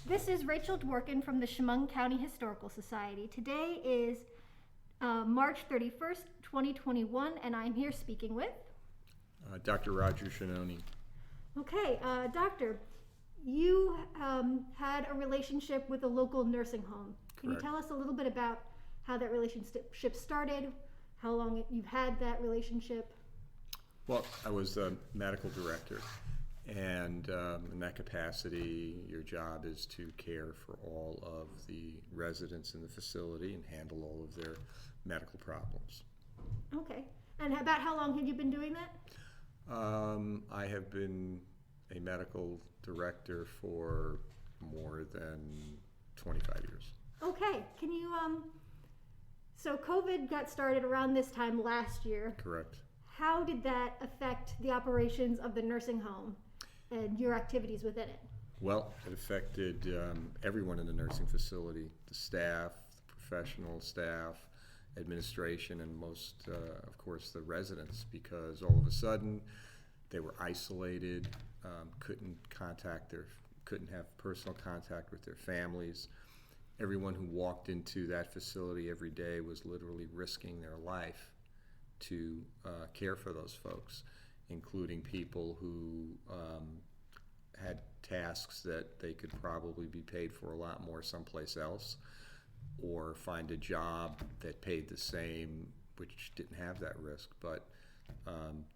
This is Rachel Dworkin from the Chemung County Historical Society. Today is March 31st, 2021, and I'm here speaking with Dr. Roger Schenone. Okay, Doctor, you had a relationship with a local nursing home. Can Correct. you tell us a little bit about how that relationship started, how long you've had that relationship? Well, I was a medical director, and in that capacity, your job is to care for all of the residents in the facility and handle all of their medical problems. Okay, and about how long had you been doing that? I have been a medical director for more than 25 years. Okay, can you, so COVID got started around this time last year. Correct. How did that affect the operations of the nursing home and your activities within it? Well, it affected everyone in the nursing facility, the staff, the professional staff, administration, and most, of course, the residents, because all of a sudden they were isolated, couldn't have personal contact with their families. Everyone who walked into that facility every day was literally risking their life to care for those folks, including people who had tasks that they could probably be paid for a lot more someplace else, or find a job that paid the same, which didn't have that risk. But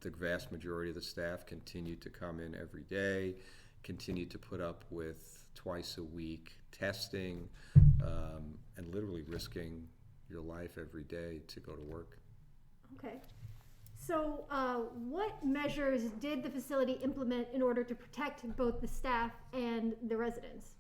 the vast majority of the staff continued to come in every day, continued to put up with twice a week testing, and literally risking your life every day to go to work. Okay. So what measures did the facility implement in order to protect both the staff and the residents?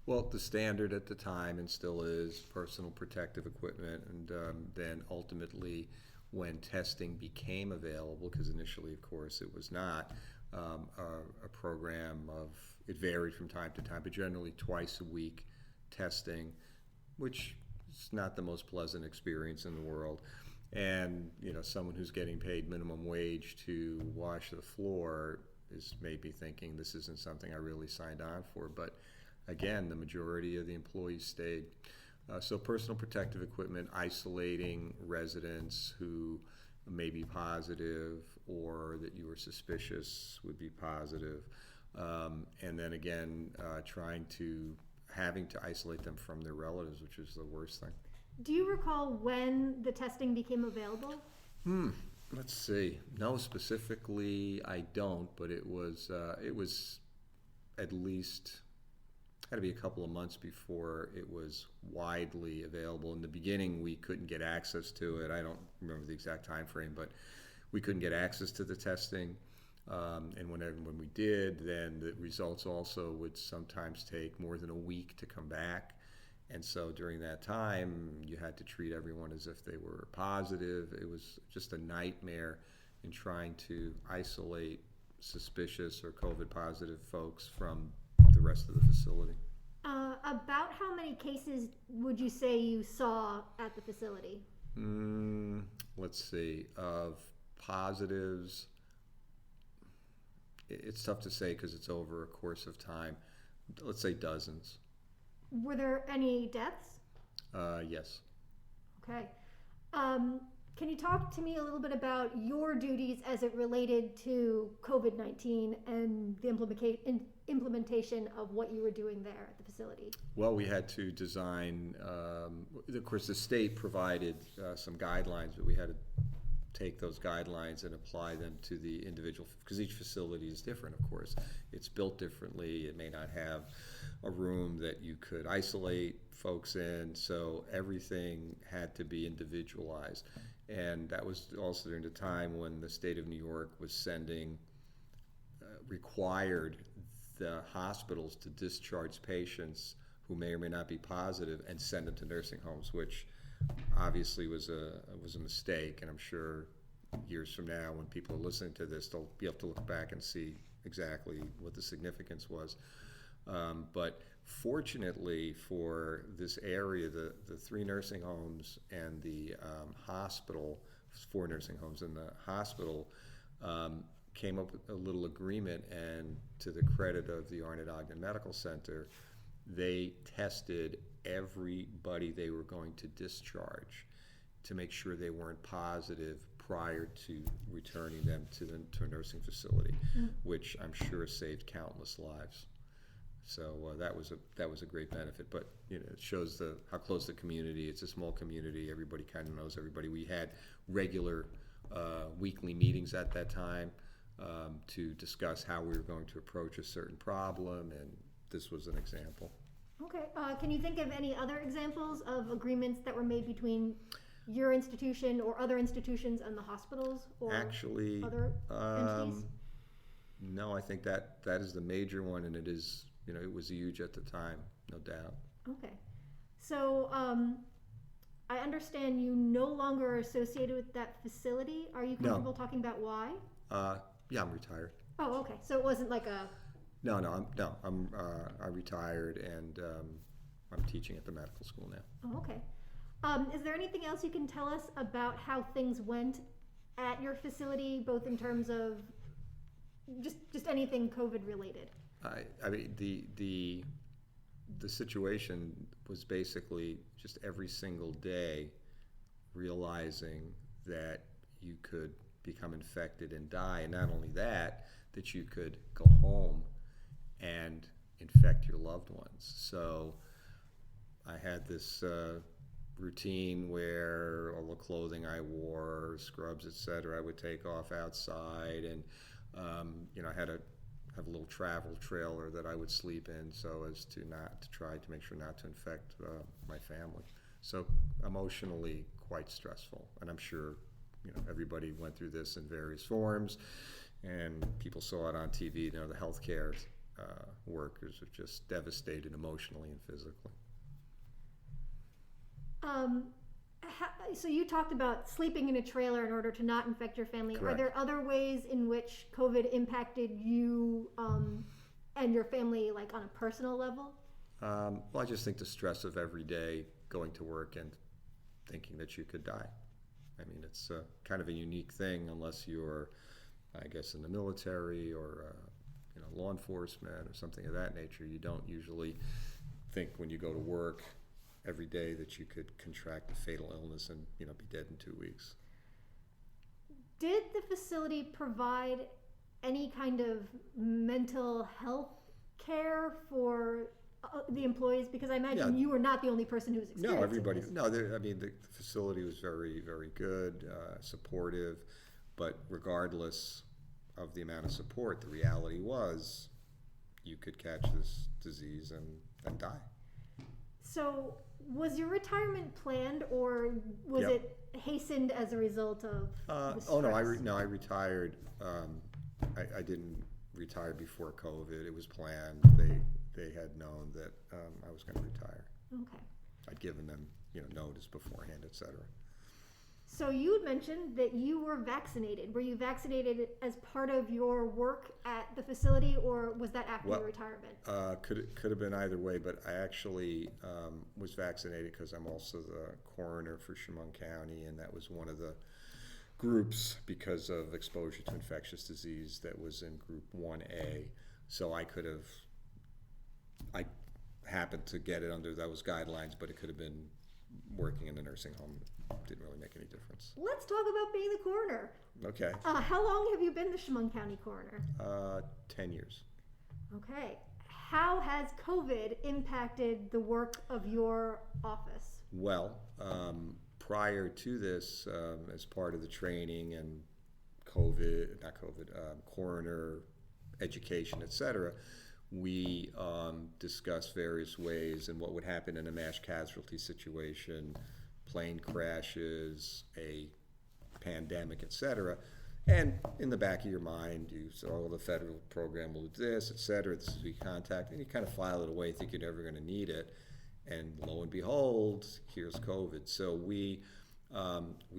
Well, the standard at the time, and still is, personal protective equipment, and then ultimately when testing became available, because initially, of course, it was not, a program of, it varied from time to time, but generally twice a week testing, which is not the most pleasant experience in the world. And someone who's getting paid minimum wage to wash the floor is maybe thinking this isn't something I really signed on for. But again, the majority of the employees stayed. So personal protective equipment, isolating residents who may be positive or that you were suspicious would be positive. And then again, having to isolate them from their relatives, which is the worst thing. Do you recall when the testing became available? Let's see. No, specifically I don't, but it was at least, had to be a couple of months before it was widely available. In the beginning, we couldn't get access to it. I don't remember the exact time frame, but we couldn't get access to the testing. And when we did, then the results also would sometimes take more than a week to come back. And so during that time, you had to treat everyone as if they were positive. It was just a nightmare in trying to isolate suspicious or COVID positive folks from the rest of the facility. About how many cases would you say you saw at the facility? Let's see. Of positives, it's tough to say because it's over a course of time. Let's say dozens. Were there any deaths? Yes. Okay. Can you talk to me a little bit about your duties as it related to COVID-19 and the implementation of what you were doing there at the facility? Well, we had to design, of course the state provided some guidelines, but we had to take those guidelines and apply them to the individual, because each facility is different, of course. It's built differently. It may not have a room that you could isolate folks in, so everything had to be individualized. And that was also during the time when the state of New York was required the hospitals to discharge patients who may or may not be positive and send them to nursing homes, which obviously was a mistake. And I'm sure years from now, when people are listening to this, they'll be able to look back and see exactly what the significance was. But fortunately for this area, the 3 nursing homes and the hospital, 4 nursing homes and the hospital, came up with a little agreement, and to the credit of the Arnett Ogden Medical Center, they tested everybody they were going to discharge to make sure they weren't positive prior to returning them to a nursing facility, which I'm sure saved countless lives. So that was a great benefit. But it shows how close the community. It's a small community. Everybody kind of knows everybody. We had regular weekly meetings at that time to discuss how we were going to approach a certain problem, and this was an example. Okay. Can you think of any other examples of agreements that were made between your institution or other institutions and the hospitals, or actually other entities? No, I think that is the major one, and it is. It was huge at the time, no doubt. Okay. So I understand you no longer are associated with that facility. Are you comfortable talking about why? Yeah, I'm retired. Oh, okay. So it wasn't like a... No, I'm retired, and I'm teaching at the medical school now. Oh, okay. Is there anything else you can tell us about how things went at your facility, both in terms of just anything COVID related? I mean, the situation was basically just every single day realizing that you could become infected and die, and not only that you could go home and infect your loved ones. So I had this routine where all the clothing I wore, scrubs, etc., I would take off outside, and I had to have a little travel trailer that I would sleep in, so as to try to make sure not to infect my family. So emotionally quite stressful, and I'm sure everybody went through this in various forms, and people saw it on TV. The healthcare workers are just devastated emotionally and physically. So you talked about sleeping in a trailer in order to not infect your family. Correct. Are there other ways in which COVID impacted you and your family, like on a personal level? Well, I just think the stress of every day going to work and thinking that you could die. I mean, it's kind of a unique thing unless you're, I guess, in the military or law enforcement or something of that nature. You don't usually think when you go to work every day that you could contract a fatal illness and be dead in 2 weeks. Did the facility provide any kind of mental health care for the employees? Because I imagine you were not the only person who was experiencing No, everybody. this. No, the facility was very, very good, supportive, but regardless of the amount of support, the reality was you could catch this disease and die. So was your retirement planned, or was it hastened as a result of the stress? I retired. I didn't retire before COVID. It was planned. They had known that I was going to retire. Okay. I'd given them notice beforehand, etc. So you had mentioned that you were vaccinated. Were you vaccinated as part of your work at the facility, or was that after your retirement? Could have been either way, but I actually was vaccinated because I'm also the coroner for Schenone County, and that was one of the groups because of exposure to infectious disease that was in Group 1A. So I happened to get it under those guidelines, but it could have been working in a nursing home. Didn't really make any difference. Let's talk about being the coroner. Okay. How long have you been the Schenone County coroner? 10 years. Okay. How has COVID impacted the work of your office? Well, prior to this, as part of the training and coroner education, etc., we discussed various ways and what would happen in a mass casualty situation, plane crashes, a pandemic, etc. And in the back of your mind, you say, oh, the federal program will do this, etc. This is who you contact, and you kind of file it away, think you're never going to need it. And lo and behold, here's COVID. So we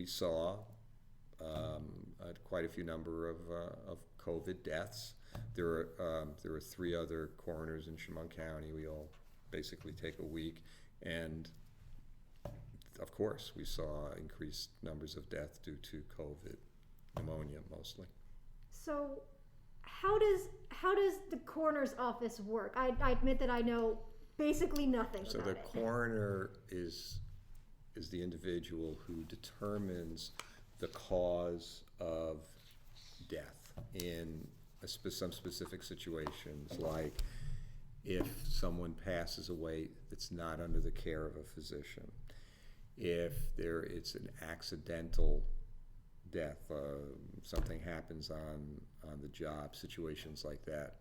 saw quite a few number of COVID deaths. There were 3 other coroners in Schenone County. We all basically take a week, and of course, we saw increased numbers of death due to COVID, pneumonia mostly. So, how does the coroner's office work? I admit that I know basically nothing So about the it. coroner is the individual who determines the cause of death in some specific situations, like if someone passes away that's not under the care of a physician, if it's an accidental death, something happens on the job, situations like that.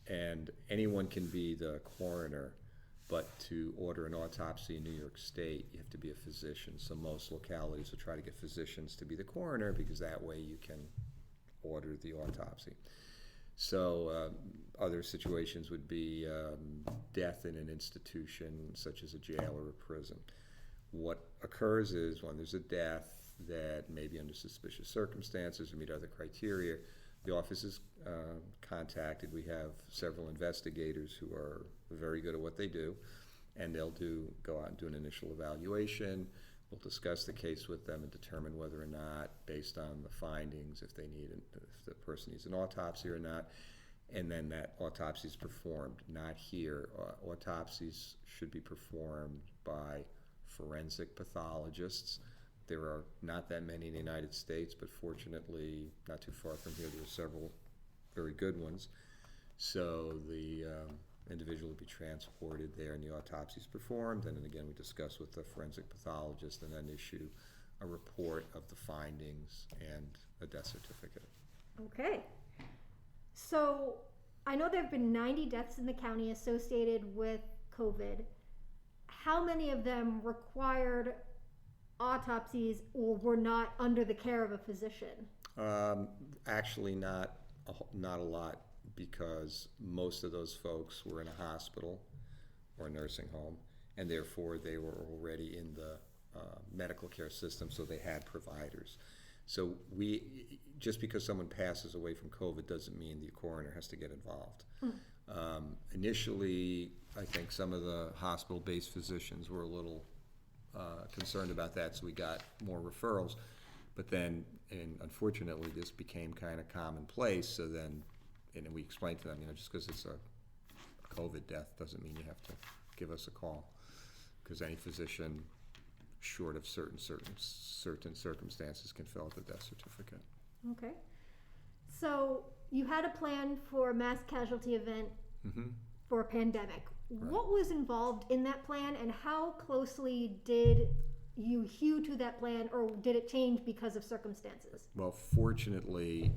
And anyone can be the coroner, but to order an autopsy in New York State, you have to be a physician. So most localities will try to get physicians to be the coroner because that way you can order the autopsy. So other situations would be death in an institution such as a jail or a prison. What occurs is when there's a death that may be under suspicious circumstances or meet other criteria, the office is contacted. We have several investigators who are very good at what they do, and they'll go out and do an initial evaluation. We'll discuss the case with them and determine whether or not, based on the findings, if the person needs an autopsy or not, and then that autopsy is performed. Not here. Autopsies should be performed by forensic pathologists. There are not that many in the United States, but fortunately, not too far from here, there are several very good ones. So the individual will be transported there and the autopsy is performed, and then again we discuss with the forensic pathologist and then issue a report of the findings and a death certificate. Okay. So I know there have been 90 deaths in the county associated with COVID. How many of them required autopsies or were not under the care of a physician? Actually, not a lot, because most of those folks were in a hospital or a nursing home, and therefore they were already in the medical care system, so they had providers. So just because someone passes away from COVID doesn't mean the coroner has to get involved. Initially, I think some of the hospital-based physicians were a little concerned about that, so we got more referrals. But then, and unfortunately, this became kind of commonplace. So then, and we explained to them, just because it's a COVID death doesn't mean you have to give us a call, because any physician, short of certain circumstances, can fill out the death certificate. Okay. So you had a plan for a mass casualty event for a pandemic. Right. What was involved in that plan, and how closely did you hew to that plan, or did it change because of circumstances? Well, fortunately,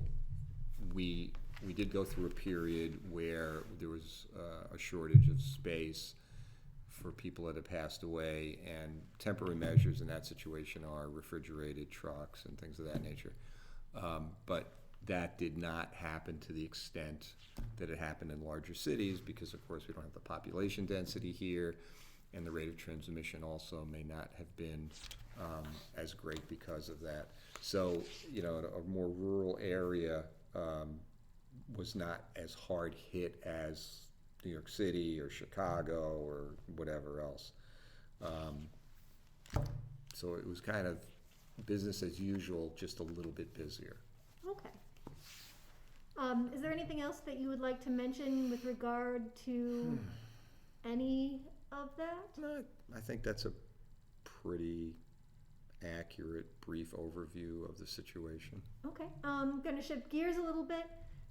we did go through a period where there was a shortage of space for people that had passed away, and temporary measures in that situation are refrigerated trucks and things of that nature. But that did not happen to the extent that it happened in larger cities, because of course we don't have the population density here, and the rate of transmission also may not have been as great because of that. So, a more rural area was not as hard hit as New York City or Chicago or whatever else. So it was kind of business as usual, just a little bit busier. Okay. Is there anything else that you would like to mention with regard to any of that? No, I think that's a pretty accurate, brief overview of the situation. Okay. I'm going to shift gears a little bit,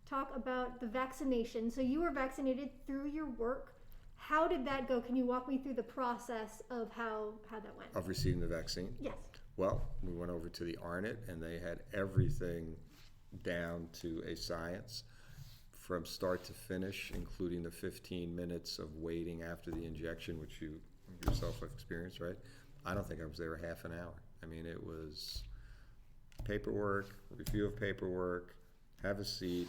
talk about the vaccination. So you were vaccinated through your work. How did that go? Can you walk me through the process of how that went? Of receiving the vaccine? Yes. Well, we went over to the ARNet, and they had everything down to a science from start to finish, including the 15 minutes of waiting after the injection, which you yourself have experienced, right? I don't think I was there a half an hour. I mean, it was paperwork, review of paperwork, have a seat,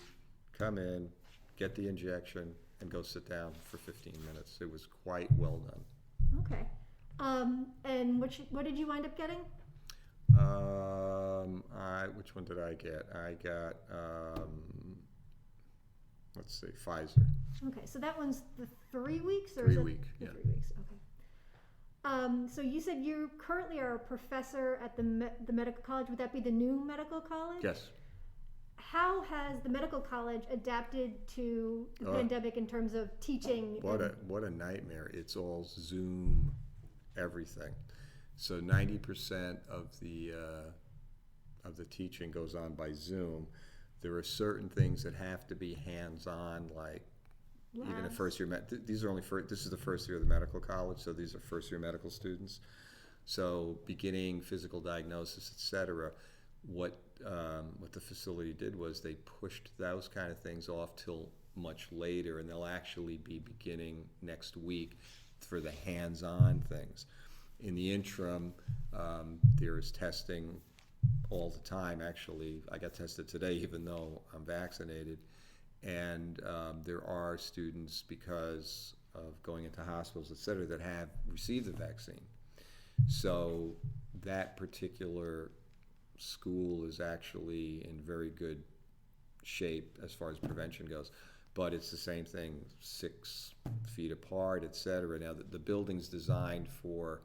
come in, get the injection, and go sit down for 15 minutes. It was quite well done. Okay. And what did you wind up getting? Which one did I get? I got, let's see, Pfizer. Okay, so that one's the 3 weeks? Or 3 week, the yeah. 3 weeks, okay. So you said you currently are a professor at the medical college. Would that be the new medical college? Yes. how has the medical college adapted to the pandemic in terms of teaching? What a nightmare. It's all Zoom everything. So 90% of the teaching goes on by Zoom. There are certain things that have to be hands-on, like even a first year. This is the first year of the medical college, so these are first year medical students. So beginning physical diagnosis, etc. What the facility did was they pushed those kind of things off till much later, and they'll actually be beginning next week for the hands-on things. In the interim, there's testing all the time. Actually, I got tested today even though I'm vaccinated, and there are students, because of going into hospitals, et cetera, that have received the vaccine. So that particular school is actually in very good shape as far as prevention goes. But it's the same thing, 6 feet apart, et cetera. Now, the building's designed for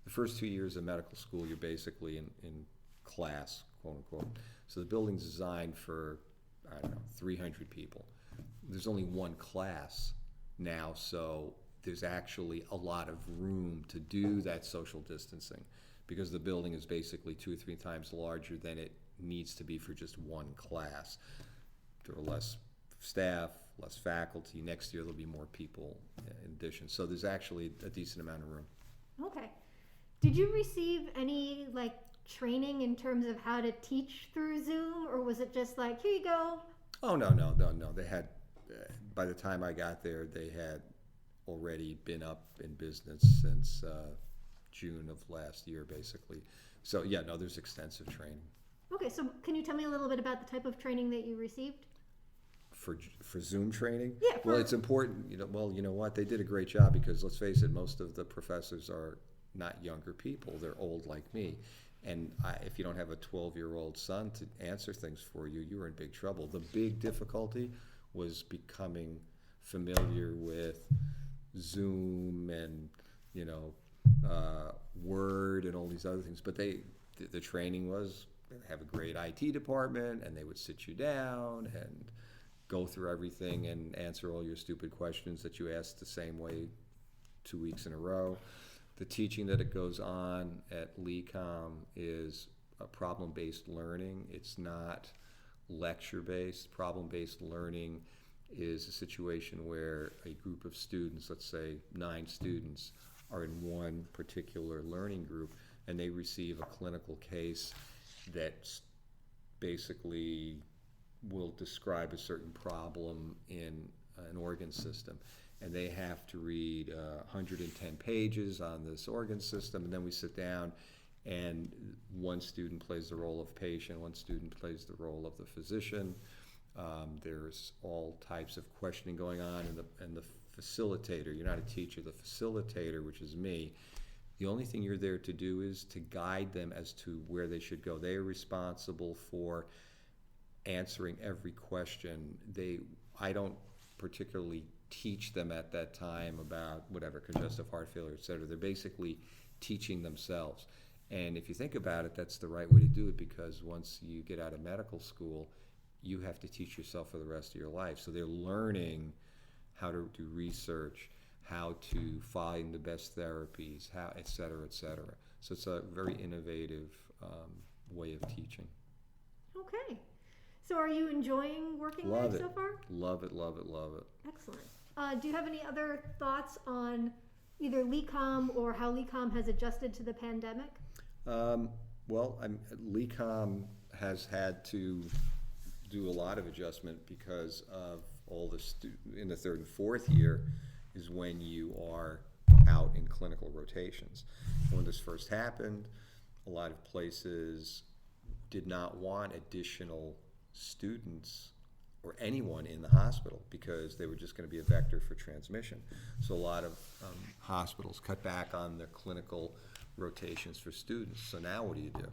the first 2 years of medical school, you're basically in class, quote unquote. So the building's designed for, 300 people. There's only one class now, so there's actually a lot of room to do that social distancing, because the building is basically 2 or 3 times larger than it needs to be for just one class. There are less staff, less faculty. Next year there'll be more people in addition. So there's actually a decent amount of room. Okay. Did you receive any training in terms of how to teach through Zoom, or was it just like, here you go? Oh, no. They had, by the time I got there, they had already been up in business since June of last year, basically. So yeah, no, there's extensive training. Okay, so can you tell me a little bit about the type of training that you received? For Zoom training? Yeah. Well, it's important. You know what? They did a great job, because let's face it, most of the professors are not younger people. They're old like me. And if you don't have a 12-year-old son to answer things for you, you're in big trouble. The big difficulty was becoming familiar with Zoom and, Word and all these other things. But the training was, they have a great IT department, and they would sit you down and go through everything and answer all your stupid questions that you asked the same way 2 weeks in a row. The teaching that it goes on at LECOM is a problem-based learning. It's not lecture-based. Problem-based learning is a situation where a group of students, let's say 9 students, are in one particular learning group, and they receive a clinical case that basically will describe a certain problem in an organ system. And they have to read 110 pages on this organ system, and then we sit down, and one student plays the role of patient, one student plays the role of the physician. There's all types of questioning going on, and the facilitator, you're not a teacher, the facilitator, which is me, the only thing you're there to do is to guide them as to where they should go. They are responsible for answering every question. I don't particularly teach them at that time about whatever, congestive heart failure, et cetera. They're basically teaching themselves. And if you think about it, that's the right way to do it, because once you get out of medical school, you have to teach yourself for the rest of your life. So they're learning how to do research, how to find the best therapies, how, et cetera, et cetera. So it's a very innovative way of teaching. Okay. So are you enjoying working there so far? Love it, love it, love it. Excellent. Do you have any other thoughts on either LECOM or how LECOM has adjusted to the pandemic? Well, LECOM has had to do a lot of adjustment because of all the in the 3rd and 4th year is when you are out in clinical rotations. When this first happened, a lot of places did not want additional students or anyone in the hospital, because they were just going to be a vector for transmission. So a lot of hospitals cut back on their clinical rotations for students. So now what do you do?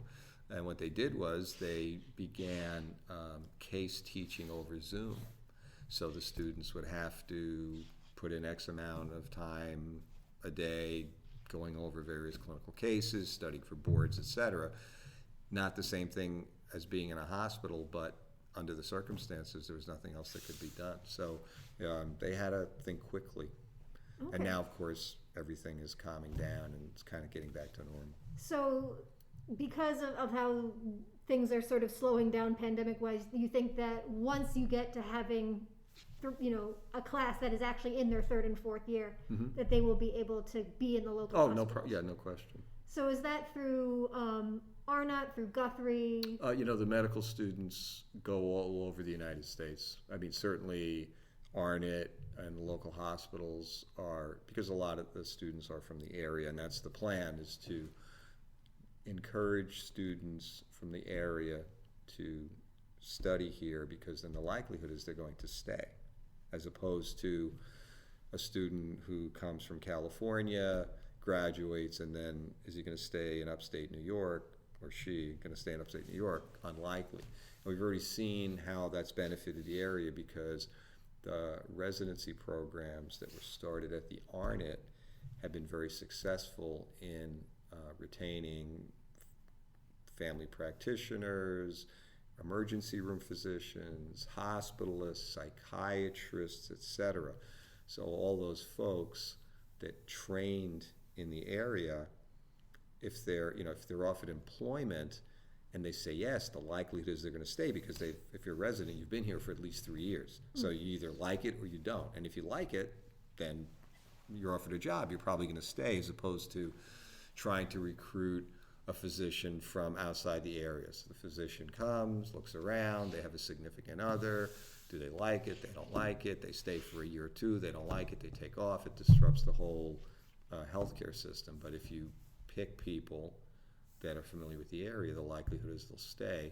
And what they did was they began case teaching over Zoom. So the students would have to put in X amount of time a day going over various clinical cases, studying for boards, et cetera. Not the same thing as being in a hospital, but under the circumstances, there was nothing else that could be done. So they had to think quickly. Okay. And now, of course, everything is calming down and it's kind of getting back to normal. So, because of how things are sort of slowing down pandemic-wise, you think that once you get to having, a class that is actually in their third and fourth year, that they will be able to be in the local hospitals? Yeah, no question. So is that through Arnott, through Guthrie? The medical students go all over the United States. I mean, certainly Arnott and the local hospitals are, because a lot of the students are from the area, and that's the plan, is to encourage students from the area to study here, because then the likelihood is they're going to stay, as opposed to a student who comes from California, graduates, and then is he going to stay in upstate New York, or she going to stay in upstate New York? Unlikely. And we've already seen how that's benefited the area, because the residency programs that were started at the Arnott have been very successful in retaining family practitioners, emergency room physicians, hospitalists, psychiatrists, etc. So all those folks that trained in the area, if they're offered employment and they say yes, the likelihood is they're going to stay, because if you're a resident, you've been here for at least 3 years. So you either like it or you don't. And if you like it, then you're offered a job. You're probably going to stay, as opposed to trying to recruit a physician from outside the area. So the physician comes, looks around, they have a significant other. Do they like it? They don't like it. They stay for a year or two. They don't like it. They take off. It disrupts the whole healthcare system. But if you pick people that are familiar with the area, the likelihood is they'll stay.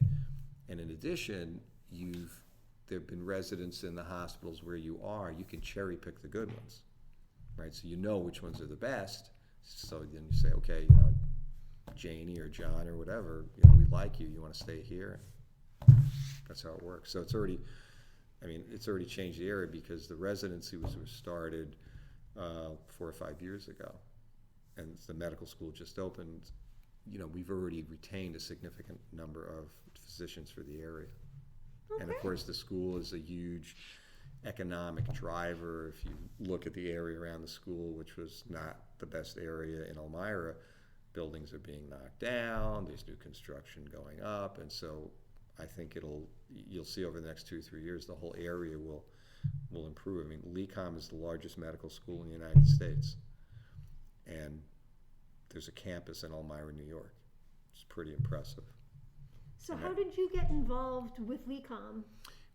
And in addition, there have been residents in the hospitals where you are. You can cherry pick the good ones, right? So you know which ones are the best. So then you say, okay, Janie or John or whatever, we like you. You want to stay here? That's how it works. So it's already changed the area, because the residency was started 4 or 5 years ago, and the medical school just opened. We've already retained a significant number of physicians for the area. Okay. And of course, the school is a huge economic driver. If you look at the area around the school, which was not the best area in Elmira, buildings are being knocked down, there's new construction going up, and so I think you'll see over the next 2 or 3 years, the whole area will improve. I mean, LECOM is the largest medical school in the United States, and there's a campus in Elmira, New York. It's pretty impressive. So how did you get involved with LECOM?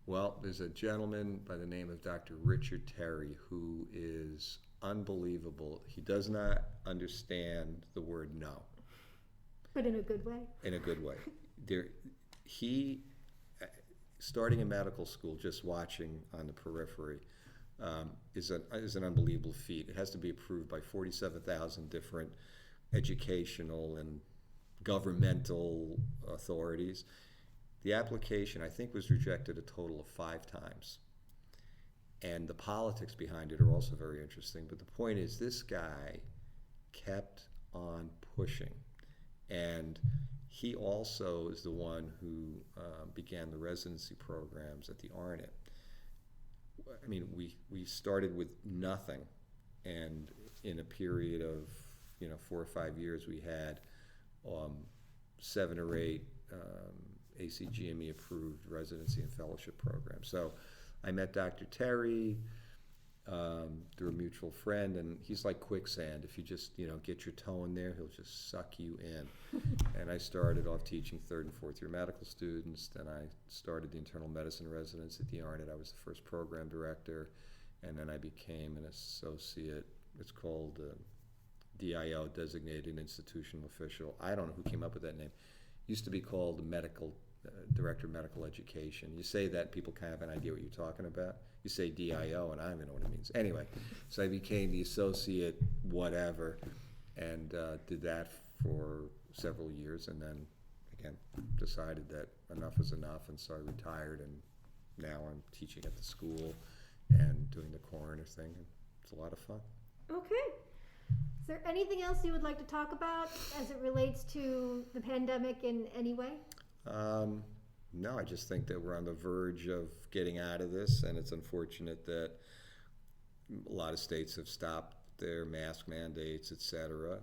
Well, there's a gentleman by the name of Dr. Richard Terry who is unbelievable. He does not understand the word no. But in a good way? In a good way. He, starting a medical school, just watching on the periphery, is an unbelievable feat. It has to be approved by 47,000 different educational and governmental authorities. The application, I think, was rejected a total of 5 times. And the politics behind it are also very interesting. But the point is, this guy kept on pushing. And he also is the one who began the residency programs at the Arnott. I mean, we started with nothing. And in a period of 4 or 5 years, we had 7 or 8 ACGME approved residency and fellowship programs. So I met Dr. Terry through a mutual friend, and he's like quicksand. If you just get your toe in there, he'll just suck you in. And I started off teaching 3rd and 4th year medical students. Then I started the internal medicine residence at the Arnott. I was the first program director, and then I became an associate. It's called DIO, designated institutional official. I don't know who came up with that name. It used to be called the medical director of medical education. You say that, people kind of have an idea what you're talking about. You say DIO, and I don't even know what it means. Anyway, so I became the associate whatever, and did that for several years, and then again decided that enough is enough, and so I retired, and now I'm teaching at the school and doing the coroner thing, and it's a lot of fun. Okay. Is there anything else you would like to talk about as it relates to the pandemic in any way? No, I just think that we're on the verge of getting out of this, and it's unfortunate that a lot of states have stopped their mask mandates, et cetera.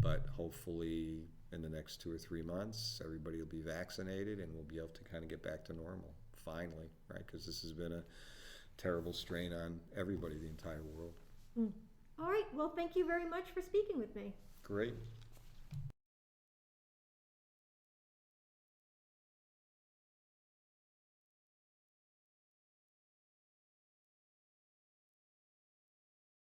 But hopefully in the next 2 or 3 months, everybody will be vaccinated and we'll be able to kind of get back to normal, finally, right? Because this has been a terrible strain on everybody, the entire world. All right. Well, thank you very much for speaking with me. Great.